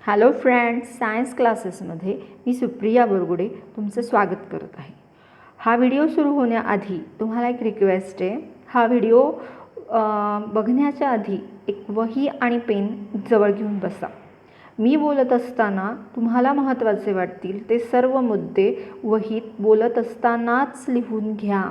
Hello friends, science क्लासेसमध्ये मी सुप्रिया बोरगुडे तुमचं स्वागत करत आहे. हा व्हिडिओ सुरू होण्याआधी तुम्हाला एक रिक्वेस्ट आहे. हा व्हिडिओ बघण्याच्या आधी एक वही आणि पेन जवळ घेऊन बसा. मी बोलत असताना तुम्हाला महत्त्वाचे वाटतील ते सर्व मुद्दे वहीत बोलत असतानाच लिहून घ्या.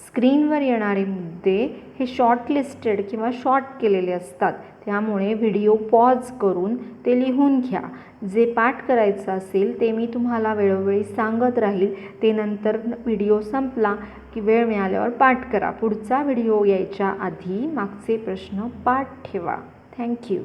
स्क्रीनवर येणारे मुद्दे हे शॉर्टलिस्टेड किंवा शॉर्ट केलेले असतात, त्यामुळे व्हिडिओ पॉज करून ते लिहून घ्या. जे पाठ करायचं असेल ते मी तुम्हाला वेळोवेळी सांगत राहील. ते नंतर व्हिडिओ संपला की वेळ मिळाल्यावर पाठ करा. पुढचा व्हिडिओ यायच्या आधी मागचे प्रश्न पाठ ठेवा. Thank you.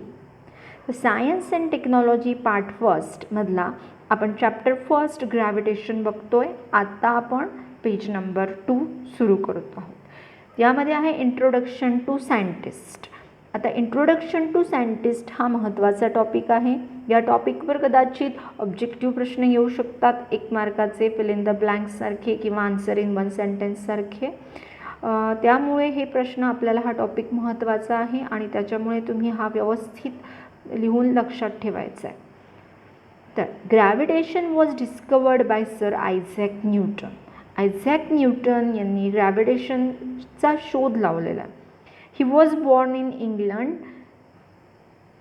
Science and technology part फर्स्टमधला आपण चॅप्टर फर्स्ट ग्रॅव्हिटेशन बघतोय. आता आपण पेज नंबर 2 सुरू करत आहोत. यामध्ये आहे इंट्रोडक्शन टू सायंटिस्ट. आता इंट्रोडक्शन टू सायंटिस्ट हा महत्त्वाचा टॉपिक आहे. या टॉपिकवर कदाचित ऑब्जेक्टिव्ह प्रश्न येऊ शकतात, 1 मार्काचे, फिल इन द ब्लँक्ससारखे किंवा आन्सर इन 1 सेंटेन्ससारखे. त्यामुळे हे प्रश्न आपल्याला हा टॉपिक महत्त्वाचा आहे आणि त्याच्यामुळे तुम्ही हा व्यवस्थित लिहून लक्षात ठेवायचा आहे. तर gravitation was discovered by sir Isaac Newton. Isaac Newton यांनी ग्रॅव्हिटेशनचा शोध लावलेला आहे. He was born in England.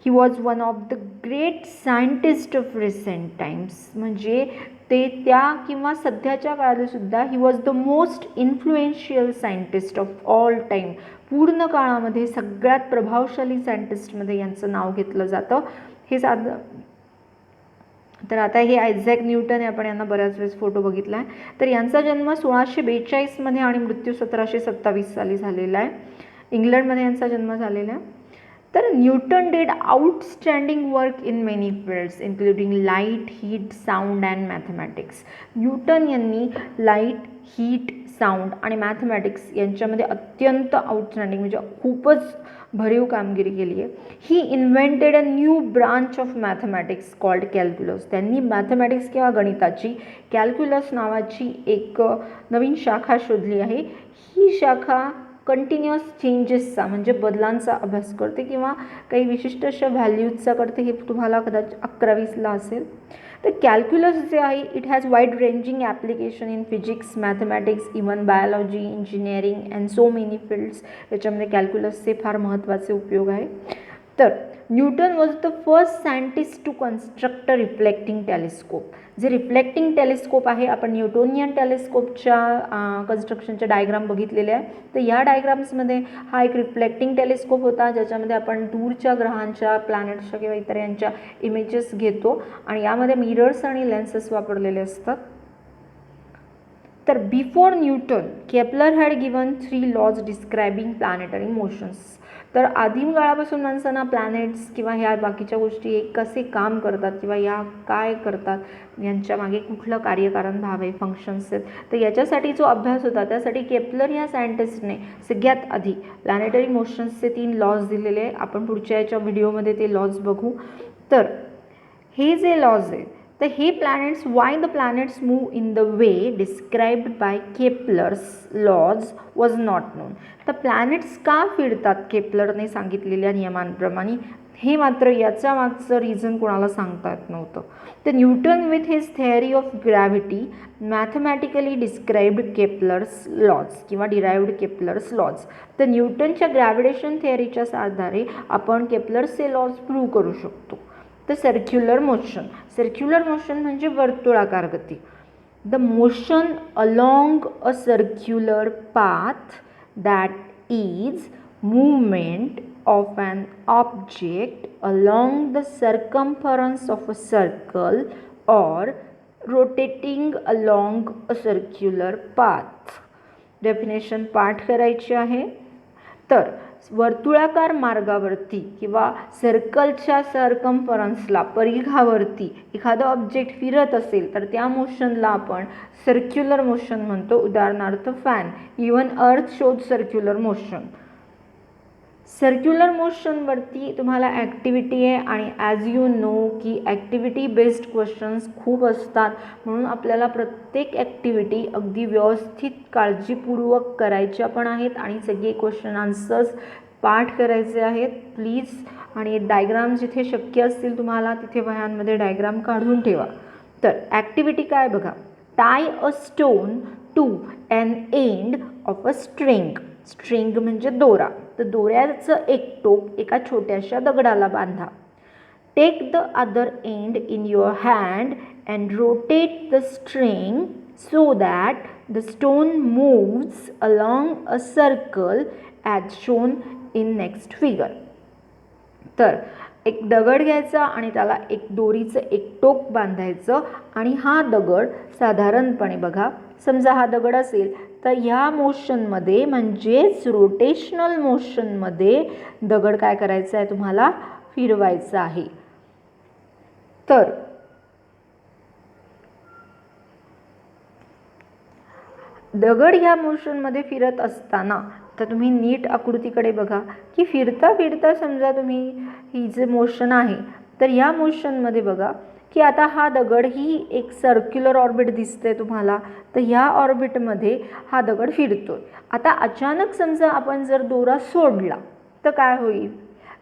He was one of the great scientist of recent times. म्हणजे ते त्या किंवा सध्याच्या काळातसुद्धा he was the most influential scientist of all time. पूर्ण काळामध्ये सगळ्यात प्रभावशाली सायंटिस्टमध्ये यांचं नाव घेतलं जातं. हे तर आता हे आयझॅक न्यूटन आहे. आपण यांना बऱ्याच वेळेस फोटो बघितला आहे. तर यांचा जन्म 1642 आणि मृत्यू 1727 साली झालेला आहे. इंग्लंडमध्ये यांचा जन्म झालेला आहे. तर Newton did outstanding work in many fields including light, heat, sound and mathematics. Newton यांनी लाईट, हीट, साऊंड आणि मॅथमॅटिक्स यांच्यामध्ये अत्यंत आउटस्टँडिंग म्हणजे खूपच भरीव कामगिरी केली आहे. He invented a new branch of mathematics called calculus. त्यांनी मॅथमॅटिक्स किंवा गणिताची कॅल्क्युलस नावाची एक नवीन शाखा शोधली आहे. ही शाखा कंटिन्युअस चेंजेसचा म्हणजे बदलांचा अभ्यास करते किंवा काही विशिष्ट अशा व्हॅल्यूजचा करते. हे तुम्हाला कदाचित 11वीला असेल. तर कॅल्क्युलस जे आहे it has wide ranging application in physics, mathematics, even biology, engineering and so many fields. याच्यामध्ये कॅल्क्युलसचे फार महत्त्वाचे उपयोग आहे. तर Newton was the first scientist to construct a reflecting telescope. जे रिफ्लेक्टिंग टेलिस्कोप आहे, आपण न्यूटोनियन टेलिस्कोपच्या कन्स्ट्रक्शनच्या डायग्राम बघितलेले आहे. तर या डायग्राम्समध्ये हा एक रिफ्लेक्टिंग टेलिस्कोप होता, ज्याच्यामध्ये आपण दूरच्या ग्रहांच्या, प्लॅनेट्सच्या किंवा इतर यांच्या इमेजेस घेतो आणि यामध्ये मिरर्स आणि लेन्सेस वापरलेले असतात. तर before Newton Kepler had given 3 laws describing planetary motions. तर आदिम काळापासून माणसांना प्लॅनेट्स किंवा ह्या बाकीच्या गोष्टी कसे काम करतात किंवा या काय करतात, यांच्या मागे कुठलं कार्यकारण भाव आहे, फंक्शन्स आहेत, तर याच्यासाठी जो अभ्यास होता त्यासाठी केपलर या सायंटिस्टने सगळ्यात आधी प्लॅनेटरी मोशन्सचे 3 लॉज दिलेले आहे. आपण पुढच्या याच्या व्हिडिओमध्ये ते लॉज बघू. तर हे जे लॉज आहे तर हे planets, why the planets move in the way described by Kepler's laws was not known. तर प्लॅनेट्स का फिरतात केपलरने सांगितलेल्या नियमांप्रमाणे, हे मात्र याच्या मागचं रिझन कोणाला सांगता येत नव्हतं. तर Newton with his theory of gravity mathematically described Kepler's laws किंवा डिराइव्ड केपलर्स लॉज. तर न्यूटनच्या ग्रॅव्हिटेशन थेअरीच्या आधारे आपण केपलर्सचे लॉज प्रूव्ह करू शकतो. तर सर्क्युलर मोशन म्हणजे वर्तुळाकार गती. The motion along a circular path that is movement of an object along the circumference of a circle or rotating along a circular path. Definition पाठ करायची आहे. तर वर्तुळाकार मार्गावरती किंवा सर्कलच्या सर्कम्फरन्सला, परिघावरती एखादं ऑब्जेक्ट फिरत असेल तर त्या मोशनला आपण सर्क्युलर मोशन म्हणतो. उदाहरणार्थ फॅन. इवन अर्थ शोज सर्क्युलर मोशन. सर्क्युलर मोशनवरती तुम्हाला ॲक्टिव्हिटी आहे आणि ॲज यू नो की ॲक्टिव्हिटी बेस्ड क्वेश्चन्स खूप असतात, म्हणून आपल्याला प्रत्येक ॲक्टिव्हिटी अगदी व्यवस्थित काळजीपूर्वक करायच्या पण आहेत आणि सगळे क्वेश्चन आन्सर्स पाठ करायचे आहेत. प्लीज आणि डायग्राम जिथे शक्य असतील तुम्हाला तिथे वह्यांमध्ये डायग्राम काढून ठेवा. तर ॲक्टिव्हिटी काय बघा, tie a stone to an end of a string. String म्हणजे दोरा, तर दोऱ्याचं एक टोक एका छोट्याशा दगडाला बांधा. Take the other end in your hand and rotate the string so that the stone moves along a circle as shown in next figure. तर एक दगड घ्यायचा आणि त्याला एक दोरीचं एक टोक बांधायचं आणि हा दगड साधारणपणे बघा, समजा हा दगड असेल तर ह्या मोशनमध्ये म्हणजेच रोटेशनल मोशनमध्ये दगड काय करायचं आहे, तुम्हाला फिरवायचं आहे. तर दगड ह्या मोशनमध्ये फिरत असताना तर तुम्ही नीट आकृतीकडे बघा की फिरता फिरता समजा तुम्ही ही जे मोशन आहे तर ह्या मोशनमध्ये बघा की आता हा दगड ही एक सर्क्युलर ऑर्बिट दिसते तुम्हाला, तर ह्या ऑर्बिटमध्ये हा दगड फिरतोय. आता अचानक समजा आपण जर दोरा सोडला तर काय होईल,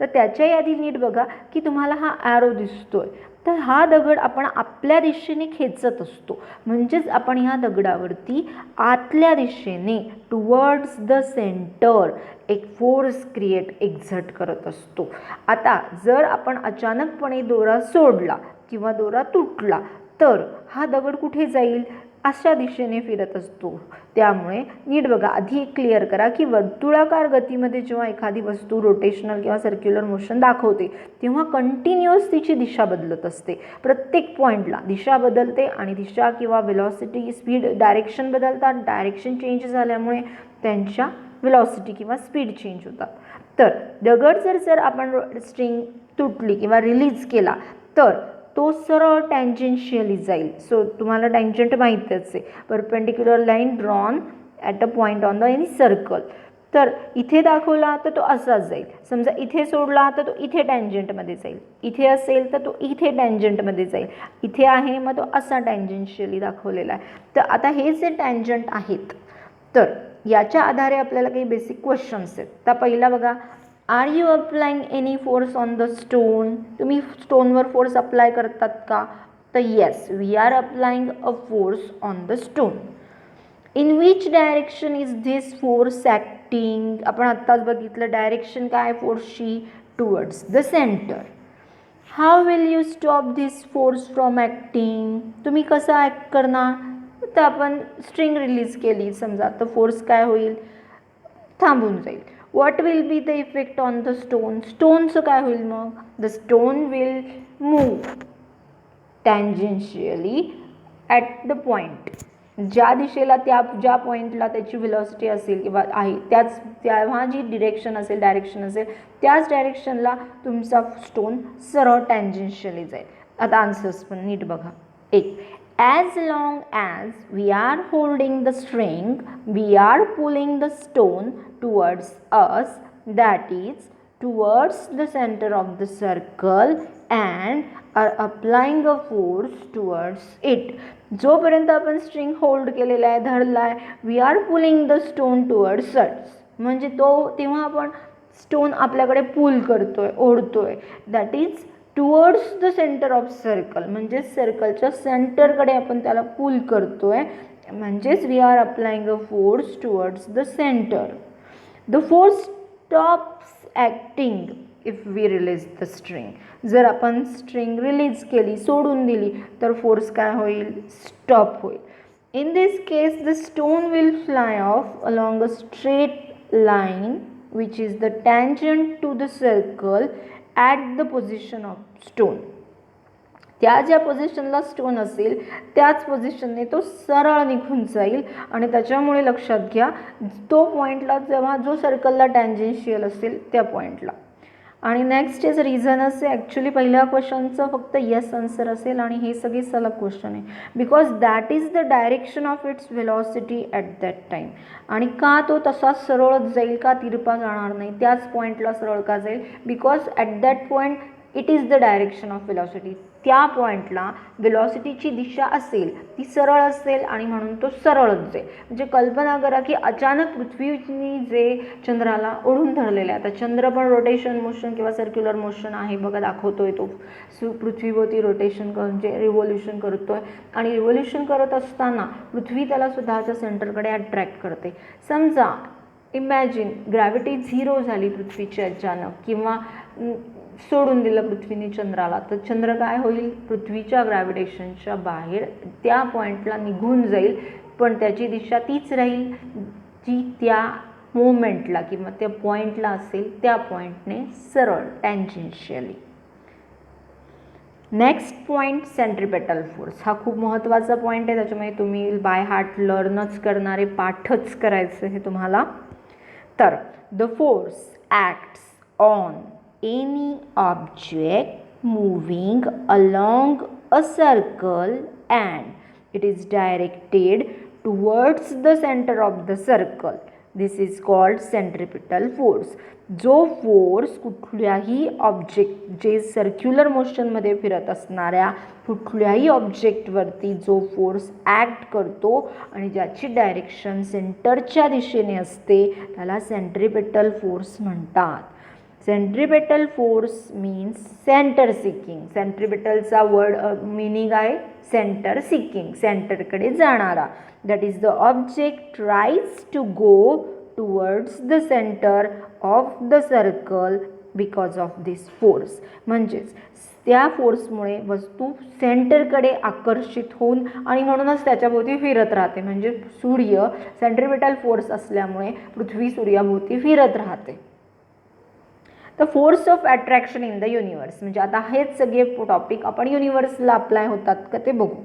तर त्याच्या आधी नीट बघा की तुम्हाला हा ॲरो दिसतोय. तर हा दगड आपण आपल्या दिशेने खेचत असतो, म्हणजेच आपण ह्या दगडावरती आतल्या दिशेने टुवर्ड्स द सेंटर एक फोर्स क्रिएट एक्झर्ट करत असतो. आता जर आपण अचानकपणे दोरा सोडला किंवा दोरा तुटला तर हा दगड कुठे जाईल, अशा दिशेने फिरत असतो. त्यामुळे नीट बघा, आधी क्लिअर करा की वर्तुळाकार गतीमध्ये जेव्हा एखादी वस्तू रोटेशनल किंवा सर्क्युलर मोशन दाखवते तेव्हा कंटिन्युअस तिची दिशा बदलत असते. प्रत्येक पॉईंटला दिशा बदलते आणि दिशा किंवा वेलॉसिटी, स्पीड, डायरेक्शन बदलतात. डायरेक्शन चेंज झाल्यामुळे त्यांच्या वेलॉसिटी किंवा स्पीड चेंज होतात. तर दगड जर आपण स्ट्रिंग तुटली किंवा रिलीज केला तर तो सरळ टँजेन्शियली जाईल. सो तुम्हाला टँजंट माहीतच आहे, perpendicular line drawn at a point on the any circle. तर इथे दाखवला तर तो असाच जाईल. समजा इथे सोडला तर तो इथे टँजंटमध्ये जाईल, इथे असेल तर तो इथे टँजंटमध्ये जाईल, इथे आहे मग तो असा टँजेन्शियली दाखवलेला आहे. तर आता हे जे टँजंट आहेत तर याच्या आधारे आपल्याला काही बेसिक क्वेश्चन्स आहेत. तर पहिला बघा, are you applying any force on the stone. तुम्ही स्टोनवर फोर्स अप्लाय करतात का, तर yes, we are applying a force on the stone. In which direction is this force acting. आपण आत्ताच बघितलं डायरेक्शन काय फोर्सची, towards the centre. How will you stop this force from acting. तुम्ही कसं ॲक्ट करणार, तर आपण स्ट्रिंग रिलीज केली समजा तर फोर्स काय होईल, थांबून जाईल. What will be the effect on the stone. स्टोनचं काय होईल मग, the stone will move tangentially at the point. ज्या दिशेला ज्या पॉईंटला त्याची व्हेलॉसिटी असेल किंवा आहे त्याच तेव्हा जी डिरेक्शन असेल, डायरेक्शन असेल त्याच डायरेक्शनला तुमचा स्टोन सरळ टँजेन्शियली जाईल. आता आन्सर्स पण नीट बघा. एक, as long as we are holding the string, we are pulling the stone towards us, that is towards the center of the circle, and are applying a force towards it. जोपर्यंत आपण string hold केलेला आहे, धरला आहे, we are pulling the stone towards us, म्हणजे तेव्हा आपण stone आपल्याकडे पुल करतोय, ओढतोय. That is towards the centre of circle, म्हणजे सर्कलच्या सेंटरकडे आपण त्याला पुल करतोय, म्हणजेच we are applying a force towards the centre. The force stops acting if we release the string. जर आपण स्ट्रिंग रिलीज केली, सोडून दिली, तर फोर्स काय होईल, स्टॉप होईल. In this case the stone will fly off along a straight line which is the tangent to the circle at the position of stone. त्या ज्या पोझिशनला स्टोन असेल त्याच पोझिशनने तो सरळ निघून जाईल आणि त्याच्यामुळे लक्षात घ्या तो पॉईंटला जेव्हा जो सर्कलला टँजेन्शियल असेल त्या पॉईंटला. आणि नेक्स्ट इज रिझन असे, ॲक्च्युली पहिल्या क्वेश्चनचं फक्त येस आन्सर असेल आणि हे सगळे सलग क्वेश्चन आहे, because that is the direction of its velocity at that time. आणि का तो तसा सरळच जाईल, का तिरपा जाणार नाही, त्याच पॉईंटला सरळ का जाईल, because at that point it is the direction of velocity. त्या पॉईंटला वेलॉसिटीची दिशा असेल ती सरळ असेल आणि म्हणून तो सरळच जाईल. म्हणजे कल्पना करा की अचानक पृथ्वीने जे चंद्राला ओढून धरलेलं आहे, आता चंद्र पण रोटेशन मोशन किंवा सर्क्युलर मोशन आहे बघा, दाखवतोय तो पृथ्वीभोवती रोटेशन म्हणजे रिव्होल्युशन करतोय आणि रिव्होल्युशन करत असताना पृथ्वी त्याला स्वतःच्या सेंटरकडे अट्रॅक्ट करते. समजा इमॅजिन ग्रॅव्हिटी 0 झाली पृथ्वीची अचानक किंवा सोडून दिलं पृथ्वीने चंद्राला, तर चंद्र काय होईल, पृथ्वीच्या ग्रॅव्हिटेशनच्या बाहेर त्या पॉईंटला निघून जाईल, पण त्याची दिशा तीच राहील जी त्या मोमेंटला किंवा त्या पॉईंटला असेल, त्या पॉईंटने सरळ tangentially. Next point centripetal force. हा खूप महत्त्वाचा पॉईंट आहे, त्याच्यामुळे तुम्ही बाय हार्ट लर्नच करणारे, पाठच करायचं हे तुम्हाला. तर the force acts on any object moving along a circle and it is directed towards the centre of the circle. This is called centripetal force. जो फोर्स कुठल्याही ऑब्जेक्ट, जे सर्क्युलर मोशनमध्ये फिरत असणाऱ्या कुठल्याही ऑब्जेक्टवरती जो फोर्स ॲक्ट करतो आणि ज्याची डायरेक्शन सेंटरच्या दिशेने असते त्याला सेंट्रिपेटल फोर्स म्हणतात. Centripetal force means centre seeking. सेंट्रिपेटलचा वर्ड मिनिंग आहे सेंटर सिकिंग, सेंटरकडे जाणारा. That is the object tries to go towards the centre of the circle because of this force. म्हणजेच त्या फोर्समुळे वस्तू सेंटरकडे आकर्षित होऊन आणि म्हणूनच त्याच्याभोवती फिरत राहते. म्हणजे सूर्य सेंट्रिपेटल फोर्स असल्यामुळे पृथ्वी सूर्याभोवती फिरत राहते. The force of attraction in the universe. म्हणजे आता हेच सगळे टॉपिक आपण युनिवर्सला अप्लाय होतात का ते बघू.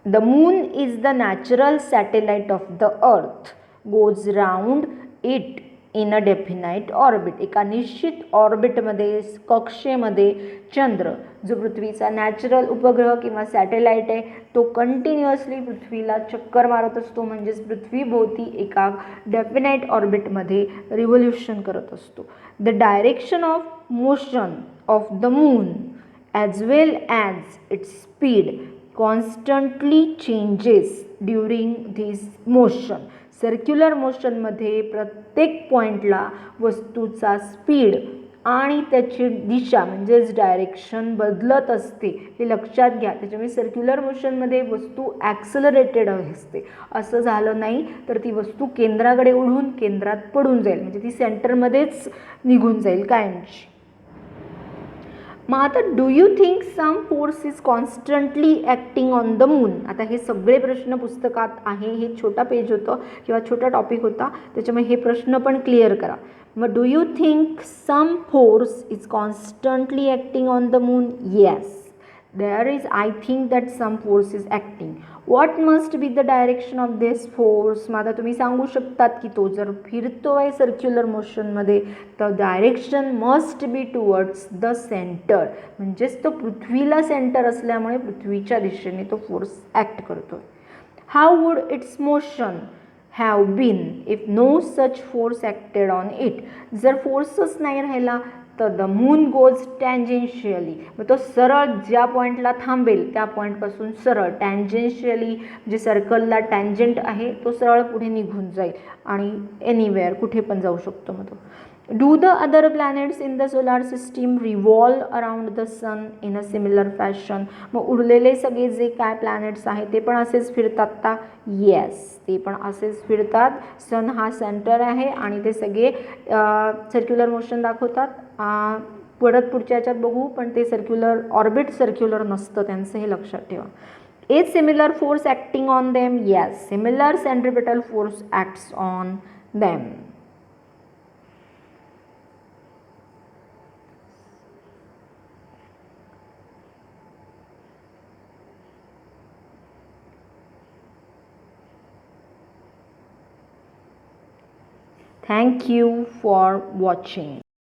The moon is the natural satellite of the earth, goes round it in a definite orbit. एका निश्चित ऑर्बिटमध्ये, कक्षेमध्ये चंद्र जो पृथ्वीचा नॅचरल उपग्रह किंवा सॅटेलाइट आहे तो कंटिन्युअसली पृथ्वीला चक्कर मारत असतो. म्हणजेच पृथ्वीभोवती एका डेफिनाइट ऑर्बिटमध्ये रिव्होल्युशन करत असतो. The direction of motion of the moon as well as its speed constantly changes during this motion. Circular मोशनमध्ये प्रत्येक पॉईंटला वस्तूचा स्पीड आणि त्याची दिशा म्हणजेच डायरेक्शन बदलत असते, हे लक्षात घ्या. त्याच्यामुळे सर्क्युलर मोशनमध्ये वस्तू ॲक्सलरेटेड असते. असं झालं नाही तर ती वस्तू केंद्राकडे उडून केंद्रात पडून जाईल, म्हणजे ती सेंटरमध्येच निघून जाईल कायमची. मग आता do you think some force is constantly acting on the moon. आता हे सगळे प्रश्न पुस्तकात आहे. हे छोटा पेज होतं किंवा छोटा टॉपिक होता, त्याच्यामुळे हे प्रश्न पण क्लिअर करा. मग do you think some force is constantly acting on the moon. Yes, there is, I think that some force is acting. What must be the direction of this force. मग आता तुम्ही सांगू शकतात की तो जर फिरतोय सर्क्युलर मोशनमध्ये तर direction must be towards the centre. म्हणजेच तो पृथ्वीला सेंटर असल्यामुळे पृथ्वीच्या दिशेने तो फोर्स ॲक्ट करतोय. How would its motion have been if no such force acted on it. जर फोर्सच नाही राहिला तर द मून गोज टँजेन्शियली. मग तो सरळ ज्या पॉईंटला थांबेल त्या पॉईंटपासून सरळ टँजेन्शियली, जे सर्कलला टँजंट आहे तो सरळ पुढे निघून जाईल आणि एनिवेअर कुठे पण जाऊ शकतो. मग तो do the other planets in the solar system revolve around the sun in a similar fashion. मग उरलेले सगळे जे काय प्लॅनेट्स आहेत ते पण असेच फिरतात का. येस, ते पण असेच फिरतात. सन हा सेंटर आहे आणि ते सगळे सर्क्युलर मोशन दाखवतात. परत पुढच्या याच्यात बघू, पण ते सर्क्युलर ऑर्बिट सर्क्युलर नसतं त्यांचं, हे लक्षात ठेवा. Is similar force acting on them. Yes, similar centripetal force acts on them. Thank you for watching.